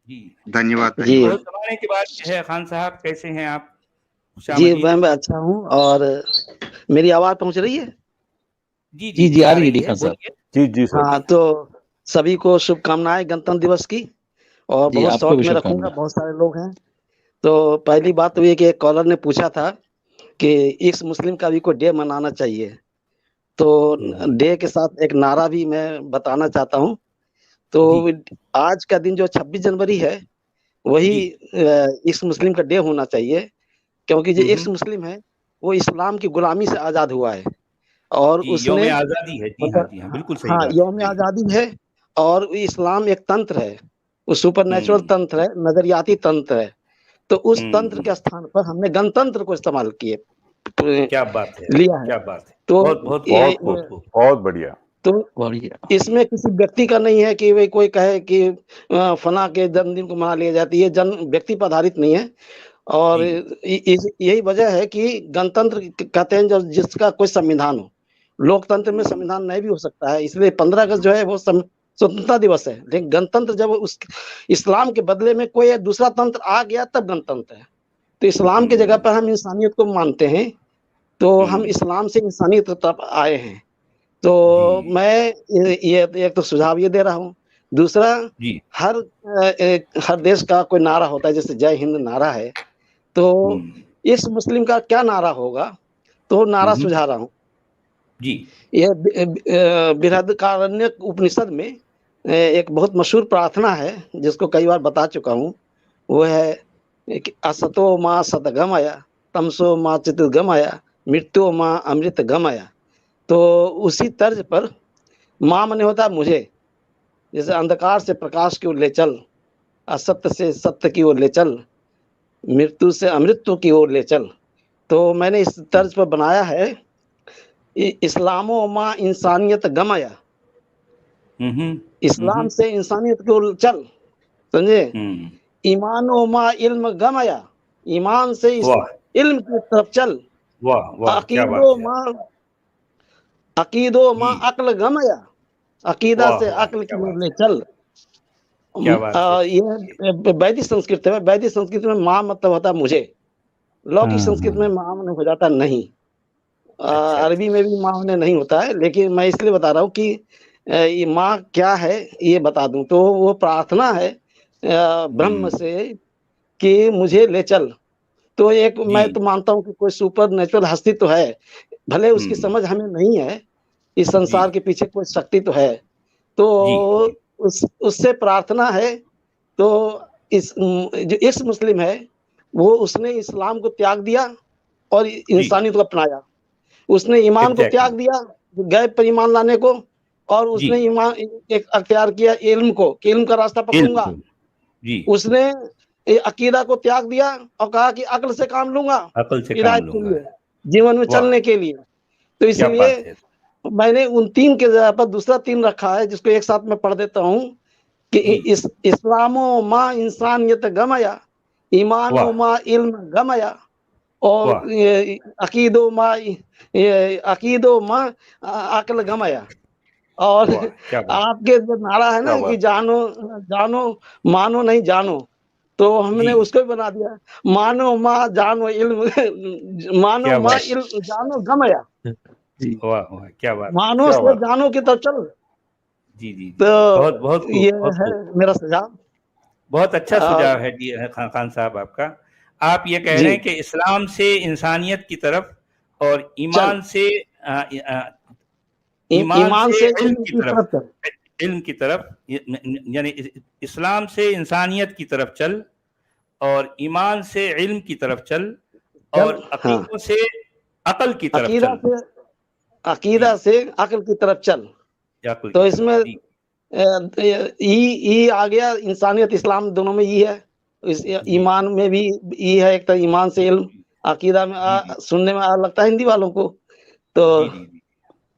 जी। धन्यवाद, जी, धन्यवाद। बहुत ज़माने के बाद जो है खान साहब कैसे हैं आप? जी, खुशामदीद। मैं अच्छा हूँ और मेरी आवाज़ पहुँच रही है? जी, जी, जी, जी, जी आ आ रही है रही डी है, खान साहब। बोलिए। जी, जी सर। हाँ, तो सभी को शुभकामनाएँ गणतंत्र दिवस की और जी, बहुत आपको शॉर्ट भी में रखूँगा, शुभकामनाएँ। बहुत सारे लोग हैं। तो पहली बात तो ये कि एक कॉलर ने पूछा था कि इस मुस्लिम का भी कोई डे मनाना चाहिए। तो डे के साथ एक नारा भी मैं बताना चाहता हूँ। तो जी, आज का दिन जो 26 जनवरी है, वही जी। इस मुस्लिम का डे होना चाहिए क्योंकि जो हुँ, एक्स हुँ। मुस्लिम है, वो इस्लाम की गुलामी से आज़ाद हुआ है और जी, उसने यौम-ए-आज़ादी है। जी हाँ, मतलब जी हाँ, बिल्कुल सही हाँ, बात है। यौम जी। आज़ादी है और इस्लाम एक तंत्र है, वो सुपरनैचुरल हुँ, तंत्र है, नज़रियाती तंत्र है। तो उस हुँ, तंत्र हुँ। के स्थान पर हमने गणतंत्र को इस्तेमाल किए क्या बात है! लिया है। क्या बात है! तो बहुत, बहुत खूब, ये बहुत बहुत खूब, खूब। बहुत बढ़िया। तो बढ़िया। इसमें किसी व्यक्ति का नहीं है कि भई कोई कहे कि फलाँ के जन्मदिन को मना लिया जाता है, ये जन्म व्यक्ति पर आधारित नहीं है और जी, इस यही वजह है कि गणतंत्र कहते हैं जब जिसका कोई संविधान हो। लोकतंत्र में हुँ, संविधान नहीं भी हो सकता है, इसलिए 15 अगस्त जो है वो स्वतंत्रता दिवस है। लेकिन गणतंत्र जब उस इस्लाम के बदले में कोई दूसरा तंत्र आ गया तब गणतंत्र है। तो इस्लाम की जगह हुँ, पर हम इंसानियत को मानते हैं, तो हम हुँ। इस्लाम से इंसानियत की तरफ आए हैं। तो जी, मैं ये एक तो सुझाव ये दे रहा हूँ। दूसरा जी। हर देश का कोई नारा होता है, जैसे जय हिंद नारा है, तो हुँ, इस मुस्लिम का क्या नारा होगा? तो हुँ, नारा हुँ। सुझा रहा हूँ। जी, ये बृहदारण्यक उपनिषद में एक बहुत मशहूर प्रार्थना है, जिसको कई बार बता चुका हूँ। वो है कि असतो मा सद्गमय, तमसो मा चित्तगमय, मृत्योर्मा अमृतगमय। तो उसी तर्ज पर माँ माने होता है मुझे, जैसे अंधकार से प्रकाश की ओर ले चल, असत्य से सत्य की ओर ले चल, मृत्यु से अमृत्यु की ओर ले चल। तो मैंने इस जी। तर्ज पर बनाया है इस्लामो माँ इंसानियत गमया, हुँ, हुँ। हुँ, इस्लाम हुँ। से इंसानियत की ओर चल, समझे? हुँ। ईमानो माँ इल्म गमया, ईमान से इस वाह! इल्म की तरफ चल, वाह, वाह! क्या बात अकीदो है! माँ अकीदो माँ जी, अक्ल गमया, अकीदा वाह, से वाह! अक्ल क्या की ओर बात ले है! चल। क्या बात है! ये वैदिक संस्कृत है। वैदिक संस्कृत में माँ मतलब होता है मुझे, लौकिक हाँ, संस्कृत में हाँ। माँ माने हो जाता है नहीं। अच्छा, अच्छा, अरबी में भी माँ माने नहीं होता है, लेकिन मैं इसलिए बता रहा हूँ कि ये माँ क्या है ये बता दूँ। तो वो प्रार्थना है ब्रह्म हुँ। से कि मुझे ले चल। तो एक जी। मैं तो मानता हूँ कि कोई सुपर नेचुरल हस्ती तो है, भले हुँ, उसकी हुँ। समझ हमें नहीं है, इस जी, संसार के पीछे कोई शक्ति तो है। तो जी, जी। उससे प्रार्थना है। तो जो एक्स मुस्लिम है, वो उसने इस्लाम को त्याग दिया और जी, इंसानियत को अपनाया। उसने ईमान को एग्ज़ैक्टली। त्याग दिया, गैब पर ईमान लाने को, और जी, उसने ईमान एक अख्तियार किया इल्म को, कि इल्म का रास्ता इल्म पकड़ूँगा। को। जी, उसने अकीदा को त्याग दिया और कहा कि अक्ल से काम लूँगा, अक़ल से काम हिदायत के लूँगा। लिए, जीवन में वाह! चलने के लिए। तो क्या इसलिए बात है! मैंने उन 3 के जगह पर दूसरा 3 रखा है, जिसको एक साथ मैं पढ़ देता हूँ कि जी, इस्लामो मा इंसानियत गमया, ईमानो वाह! मा इल्म गमया, और वाह! ये अकीदो मा अक्ल गमया। और वाह! क्या बात आपके जो नारा है क्या ना कि बात! जानो जानो मानो नहीं जानो, तो हमने जी, उसको भी बना दिया, मानो माँ जानो इल्म मानो क्या माँ बात! इल्म जानो गमया, जी, वाह, वाह! क्या बात है! मानो क्या से बात! जानो की तरफ चल। जी, जी, जी। बहुत, बहुत तो खूब, ये बहुत है खूब। मेरा सुझाव। बहुत अच्छा और सुझाव है जी खान साहब आपका। आप ये कह जी रहे हैं कि इस्लाम से इंसानियत की तरफ और चल, ईमान ईमान से से इल्म इल्म की की तरफ, तरफ चल। इल्म की तरफ यानी इस्लाम से इंसानियत की तरफ चल और ईमान से इल्म की तरफ चल चल और हाँ, अकीदों से अकल की तरफ अकीदा चल। से जी, अकीदा से अक्ल की तरफ चल। या अकल की तो तरफ। इसमें जी, ई आ गया, इंसानियत इस्लाम दोनों में ई है। इस जी, ईमान में भी ई है, एक तो ईमान से इल्म, अकीदा में जी, जी, सुनने में लगता है हिंदी वालों को। तो जी, जी, जी।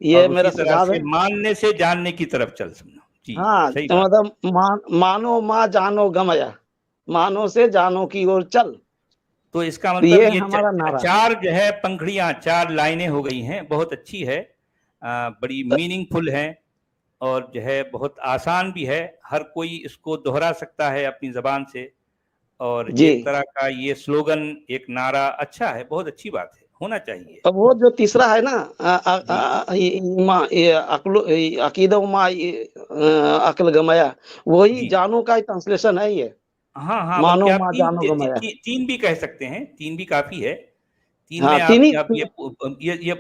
ये और उसी मेरा तरह सुझाव है। से मानने से जानने की तरफ चल समझो। जी, हाँ, सही तो बात। मतलब मानो माँ जानो गमया, मानो से जानो की ओर चल। तो इसका तो मतलब ये ये हमारा नारा है। 4 जो है पंखुड़ियाँ, 4 लाइनें हो गई हैं, बहुत अच्छी है। बड़ी मीनिंगफुल हैं। और जो है बहुत आसान भी है, हर कोई इसको दोहरा सकता है अपनी ज़बान से, और जी। एक तरह का ये स्लोगन, एक नारा अच्छा है, बहुत अच्छी बात है, होना चाहिए। अब वो जो तीसरा है ना जी, ये अकीदा मा अक्ल गमाया, वही जी। जानो का ट्रांसलेशन है ये। हाँ, हाँ, बल्कि मानो आप मा 3 जानो ती ती गमाया। ती 3 भी कह सकते हैं, 3 भी काफ़ी है। 3 हाँ, में तीन ही आप ये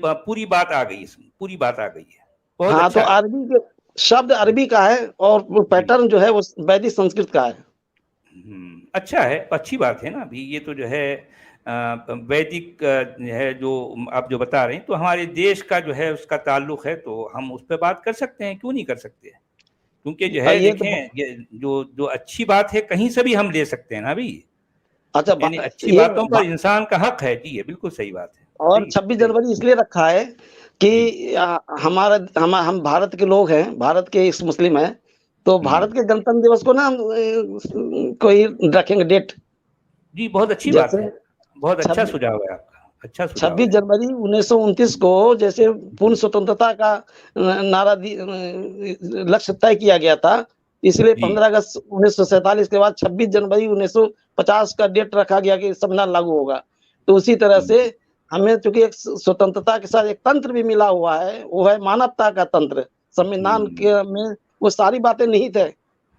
पूरी बात आ गई इसमें, पूरी बात आ गई है। बहुत हाँ, तो अच्छा है। अरबी के शब्द अरबी का है और वो जी। पैटर्न जो है वो वैदिक संस्कृत का है। अच्छा है, अच्छी बात है ना। अभी ये तो जो है वैदिक है जो आप जो बता रहे हैं, तो हमारे देश का जो है उसका ताल्लुक है, तो हम उस पे बात कर सकते हैं, क्यों नहीं कर सकते? क्योंकि जो है ये तो देखें, ये जो जो अच्छी बात है कहीं से भी हम ले सकते हैं ना अभी। अच्छा यानी अच्छी ये बातों पर इंसान का हक है। जी, ये बिल्कुल सही बात है। और सही 26 सही। जनवरी इसलिए रखा है जी। कि हमारा हम भारत के लोग हैं, भारत के इस मुस्लिम हैं, तो हुँ। भारत के गणतंत्र दिवस को ना हम कोई रखेंगे डेट। जी, बहुत अच्छी बात जैसे है। बहुत अच्छा छब सुझाव है आपका, अच्छा सुझाव 26 है। जनवरी 1929 को जैसे पूर्ण जी, स्वतंत्रता का नारा लक्ष्य तय किया गया था, इसलिए जी, 15 अगस्त 1947 के बाद 26 जनवरी 1950 का डेट रखा गया कि संविधान लागू होगा। तो उसी तरह हुँ, से हमें चूँकि एक स्वतंत्रता के साथ एक तंत्र भी मिला हुआ है, वो है मानवता का तंत्र। संविधान हुँ, के में वो सारी बातें निहित है,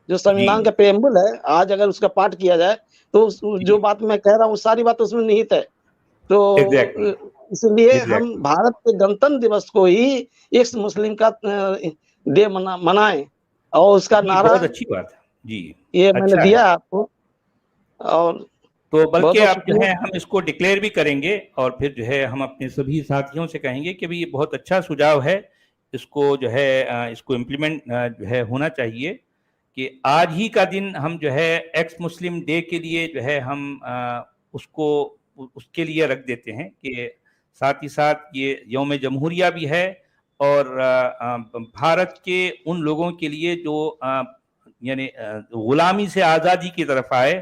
जो संविधान का जी, प्रेम्बुल है, आज अगर उसका पाठ किया जाए, तो उस जो जी, बात मैं कह रहा हूँ, सारी बात उसमें निहित है। तो एग्ज़ैक्टली, इसलिए हम एग्ज़ैक्टली। भारत के गणतंत्र दिवस को ही इस मुस्लिम का डे मनाएँ और उसका जी, नारा बहुत अच्छी बात है। जी, ये मैंने अच्छा दिया है। आपको और तो बल्कि बहुत-बहुत अब जो शुक्रिया। है हम इसको डिक्लेयर भी करेंगे, और फिर जो है हम अपने सभी साथियों से कहेंगे कि भई ये बहुत अच्छा सुझाव है। इसको जो है इसको इम्प्लीमेंट जो है होना चाहिए, कि आज ही का दिन हम जो है एक्स मुस्लिम डे के लिए जो है हम उसको उसके लिए रख देते हैं, कि साथ ही साथ ये यौम जमहूरिया भी है, और भारत के उन लोगों के लिए जो यानी गुलामी से आज़ादी की तरफ आए,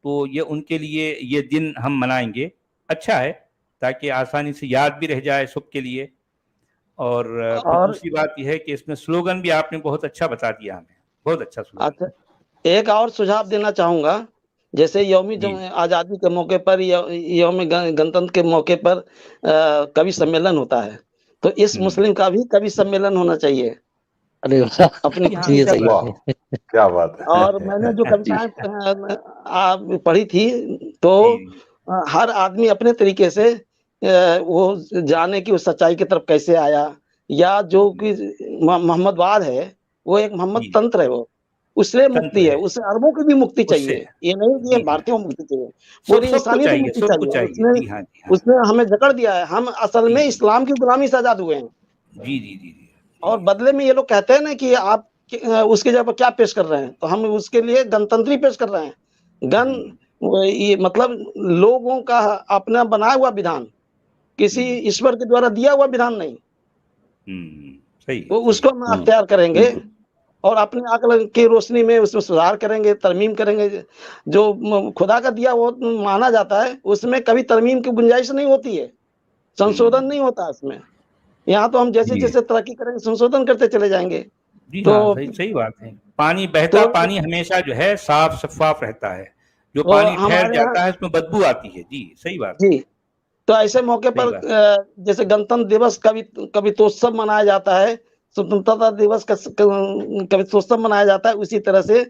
तो ये उनके लिए ये दिन हम मनाएँगे। अच्छा है, ताकि आसानी से याद भी रह जाए सबके लिए। और फिर और दूसरी बात ये है कि इसमें स्लोगन भी आपने बहुत अच्छा बता दिया हमें, बहुत अच्छा स्लोगन। अच्छा, एक और सुझाव देना चाहूँगा, जैसे यौमी जी। जम आज़ादी के मौके पर यौम गणतंत्र के मौके पर कवि सम्मेलन होता है, तो इस हुँ। मुस्लिम का भी कवि सम्मेलन होना चाहिए। अरे वाह! अपनी जी हाँ, खुशी के सही साथ। बात वाह! है। क्या बात और है। मैंने जो जी, कविताएँ पढ़ी थी, तो जी, हर आदमी अपने तरीके से वो जाने कि उस सच्चाई की तरफ कैसे आया, या जो जी, कि मोहम्मदवाद है, वो एक मोहम्मद जी, तंत्र है वो, उससे मुक्ति तंत्र है, है, उससे अरबों की भी मुक्ति उससे। चाहिए। ये नहीं कि जी हाँ, भारतीयों को मुक्ति चाहिए, सब पूरी सबको इंसानियत को चाहिए, मुक्ति सबको चाहिए। चाहिए। उसने जी हाँ, जी हाँ। उसने हमें जकड़ दिया है, हम असल जी, में जी। इस्लाम की गुलामी से आज़ाद हुए हैं। जी, जी, जी, जी, और जी। बदले में ये लोग कहते हैं ना कि आप उसकी जगह पर क्या पेश कर रहे हैं? तो हम उसके लिए गणतंत्र ही पेश कर रहे हैं। गण हुँ, वो ये मतलब लोगों का अपना बनाया हुआ विधान, किसी हुँ, ईश्वर के द्वारा दिया हुआ विधान नहीं। हुँ। सही है, तो सही उसको है। हम हुँ, अख्तियार करेंगे बिल्कुल। और अपनी अक्ल की रोशनी में उसमें सुधार करेंगे, तरमीम करेंगे। जो खुदा का दिया वो माना जाता है, उसमें कभी तरमीम की गुंजाइश नहीं होती है, संशोधन हुँ। नहीं होता इसमें। यहाँ तो हम जी। जैसे-जैसे तरक्की करेंगे, संशोधन करते चले जाएँगे। जी हाँ, तो सही सही बात है। पानी बहता तो पानी हमेशा जो है साफ-शफ़ाफ रहता है। जो तो पानी ठहर हमारे यहाँ जाता है उसमें बदबू आती है। जी, सही बात है, जी, तो ऐसे मौके सही पर बात। जैसे गणतंत्र दिवस कवितोत्सव मनाया जाता है, स्वतंत्रता दिवस का कवितोत्सव मनाया जाता है, उसी तरह से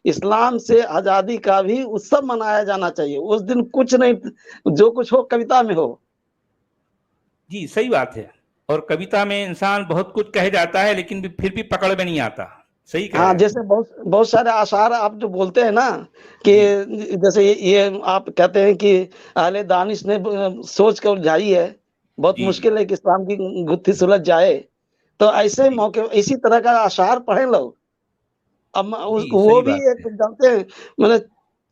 इस्लाम से आज़ादी का भी उत्सव मनाया जाना चाहिए। उस दिन कुछ नहीं, जो कुछ हो कविता में हो। जी, सही बात है। और कविता में इंसान बहुत कुछ कह जाता है, लेकिन फिर भी पकड़ में नहीं आता। सही कह हाँ, रहे हैं। जैसे बहुत बहुत सारे आशार आप जो बोलते हैं ना कि जी, जैसे ये आप कहते हैं कि अहले दानिश ने सोच कर उलझाई है, बहुत जी, मुश्किल है कि इस्लाम की गुत्थी सुलझ जाए। तो ऐसे जी, मौके इसी तरह का अशार पढ़ें लोग। अब म उस जी, वो सही भी बात एक है। जानते हैं, मैंने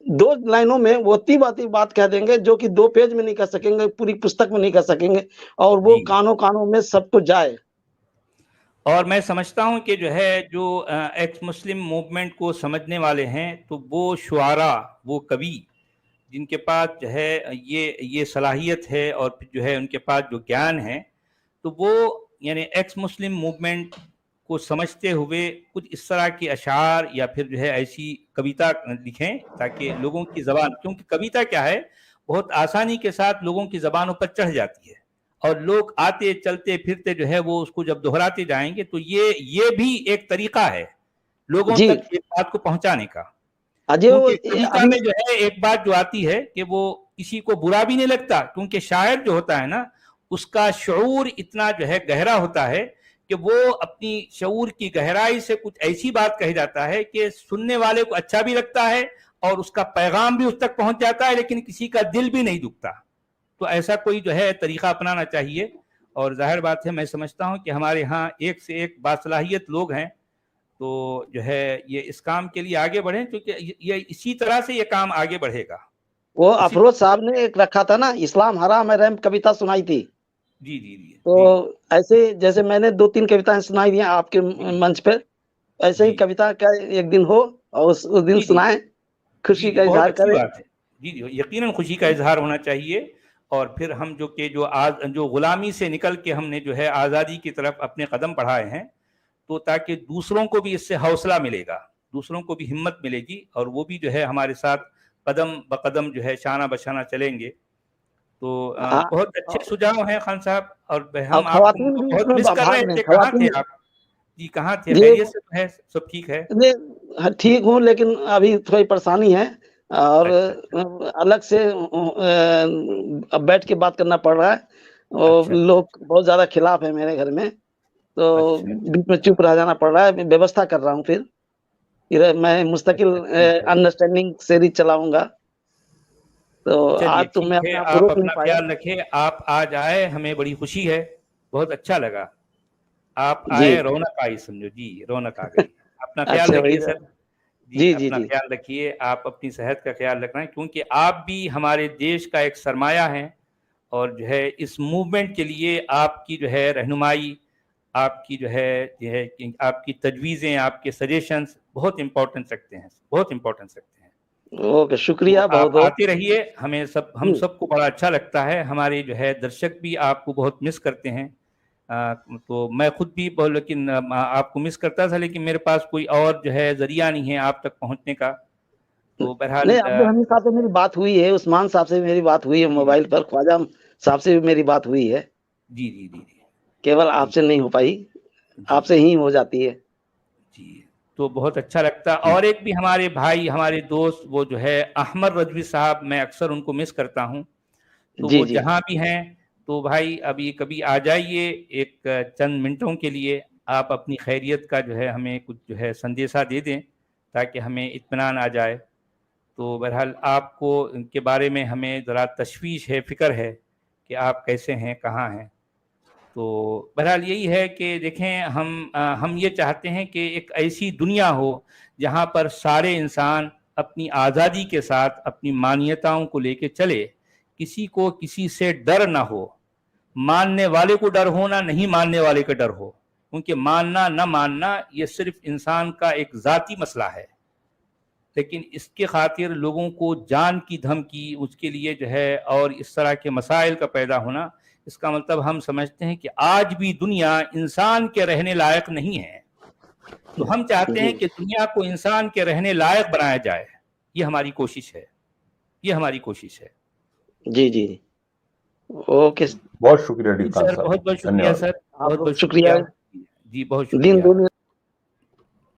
2 लाइनों में वो इतनी बात कह देंगे जो कि 2 पेज में नहीं कह सकेंगे, पूरी पुस्तक में नहीं कह सकेंगे और वो जी। कानों-कानों में सबको जाए। और मैं समझता हूँ कि जो है जो एक्स मुस्लिम मूवमेंट को समझने वाले हैं, तो वो शुआरा, वो कवि जिनके पास जो है ये सलाहियत है, और फिर जो है उनके पास जो ज्ञान है, तो वो यानी एक्स मुस्लिम मूवमेंट को समझते हुए कुछ इस तरह के अशार या फिर जो है ऐसी कविता लिखें ताकि लोगों की ज़बान, क्योंकि कविता क्या है, बहुत आसानी के साथ लोगों की ज़बानों पर चढ़ जाती है और लोग आते चलते फिरते जो है वो उसको जब दोहराते जाएंगे तो ये भी एक तरीका है लोगों जी तक एक बात को पहुंचाने का। अजय, वो क्योंकि कविता में जो है एक बात जो आती है कि वो किसी को बुरा भी नहीं लगता, क्योंकि शायर जो होता है ना उसका शऊर इतना जो है गहरा होता है कि वो अपनी शऊर की गहराई से कुछ ऐसी बात कह जाता है कि सुनने वाले को अच्छा भी लगता है और उसका पैगाम भी उस तक पहुंच जाता है, लेकिन किसी का दिल भी नहीं दुखता। तो ऐसा कोई जो है तरीका अपनाना चाहिए। और जाहिर बात है, मैं समझता हूं कि हमारे यहाँ एक से एक बासलाहियत लोग हैं, तो जो है ये इस काम के लिए आगे बढ़े, क्योंकि ये इसी तरह से ये काम आगे बढ़ेगा। वो अफरोज साहब ने एक रखा था ना, इस्लाम हराम है रहम, कविता सुनाई थी। जी जी जी। तो ऐसे जैसे मैंने 2-3 कविताएं सुनाई दी आपके मंच पे, ऐसे ही कविता का एक दिन हो और उस दिन सुनाएं, खुशी का इजहार करें। बात है जी जी, यकीनन खुशी का इजहार होना चाहिए। और फिर हम जो गुलामी से निकल के हमने जो है आज़ादी की तरफ अपने कदम बढ़ाए हैं, तो ताकि दूसरों को भी इससे हौसला मिलेगा, दूसरों को भी हिम्मत मिलेगी और वो भी जो है हमारे साथ कदम ब कदम जो है शाना बशाना चलेंगे। तो बहुत अच्छे सुझाव हैं खान साहब, और हम आपको बहुत मिस कर रहे थे। कहाँ थे आप जी, कहाँ थे? खैरियत से तो है, सब ठीक है? ठीक हूँ, लेकिन अभी थोड़ी परेशानी है और अलग से अब बैठ के बात करना पड़ रहा है और लोग बहुत ज्यादा खिलाफ है मेरे घर में, तो बीच में चुप रह जाना पड़ रहा है। व्यवस्था कर रहा हूँ, फिर मैं मुस्तकिल अंडरस्टैंडिंग से ही चलाऊंगा। तो आज तो मैं आप अपना ख्याल रखें, आप आज आए, हमें बड़ी खुशी है, बहुत अच्छा लगा। आप आए, रौनक आई, समझो जी, रौनक आ गई। अपना ख्याल रखिए सर जी, अपना ख्याल रखिए, आप अपनी सेहत का ख्याल रखना, क्योंकि आप भी हमारे देश का एक सरमाया हैं और जो है इस मूवमेंट के लिए आपकी जो है रहनुमाई, आपकी जो है आपकी तजवीज़ें, आपके सजेशंस बहुत इम्पोर्टेंस रखते हैं, बहुत इम्पोर्टेंस रखते हैं। ओके, शुक्रिया तो बहुत। आप आते रहिए, हम सबको बड़ा अच्छा लगता है, हमारे जो है दर्शक भी आपको बहुत मिस करते हैं। तो मैं खुद भी लेकिन आपको मिस करता था, लेकिन मेरे पास कोई और जो है जरिया नहीं है आप तक पहुंचने का। तो बहरहाल नहीं, अब्दुल हमीद साहब से मेरी बात हुई है, उस्मान साहब से मेरी बात हुई है मोबाइल पर, ख्वाजा साहब से भी मेरी बात हुई है। जी जी जी जी, केवल आपसे नहीं हो पाई, आपसे ही हो जाती है जी। तो बहुत अच्छा लगता। और एक भी हमारे भाई, हमारे दोस्त, वो जो है अहमद रजवी साहब, मैं अक्सर उनको मिस करता हूँ। तो वो जहाँ भी हैं, तो भाई अभी कभी आ जाइए, एक चंद मिनटों के लिए आप अपनी खैरियत का जो है हमें कुछ जो है संदेशा दे दें, ताकि हमें इत्मीनान आ जाए। तो बहरहाल आपको इनके बारे में हमें ज़रा तशवीश है, फ़िक्र है कि आप कैसे हैं, कहाँ हैं। तो बहरहाल यही है कि देखें, हम ये चाहते हैं कि एक ऐसी दुनिया हो जहाँ पर सारे इंसान अपनी आज़ादी के साथ अपनी मान्यताओं को लेके चले, किसी को किसी से डर ना हो, मानने वाले को डर हो ना नहीं मानने वाले का डर हो, क्योंकि मानना न मानना ये सिर्फ इंसान का एक ज़ाती मसला है। लेकिन इसके खातिर लोगों को जान की धमकी, उसके लिए जो है और इस तरह के मसाइल का पैदा होना, इसका मतलब हम समझते हैं कि आज भी दुनिया इंसान के रहने लायक नहीं है। तो हम चाहते हैं कि दुनिया को इंसान के रहने लायक बनाया जाए, ये हमारी कोशिश है, ये हमारी कोशिश है। जी जी, ओके, बहुत शुक्रिया डी खान साहब, बहुत बहुत शुक्रिया सर, बहुत बहुत शुक्रिया जी, बहुत शुक्रिया।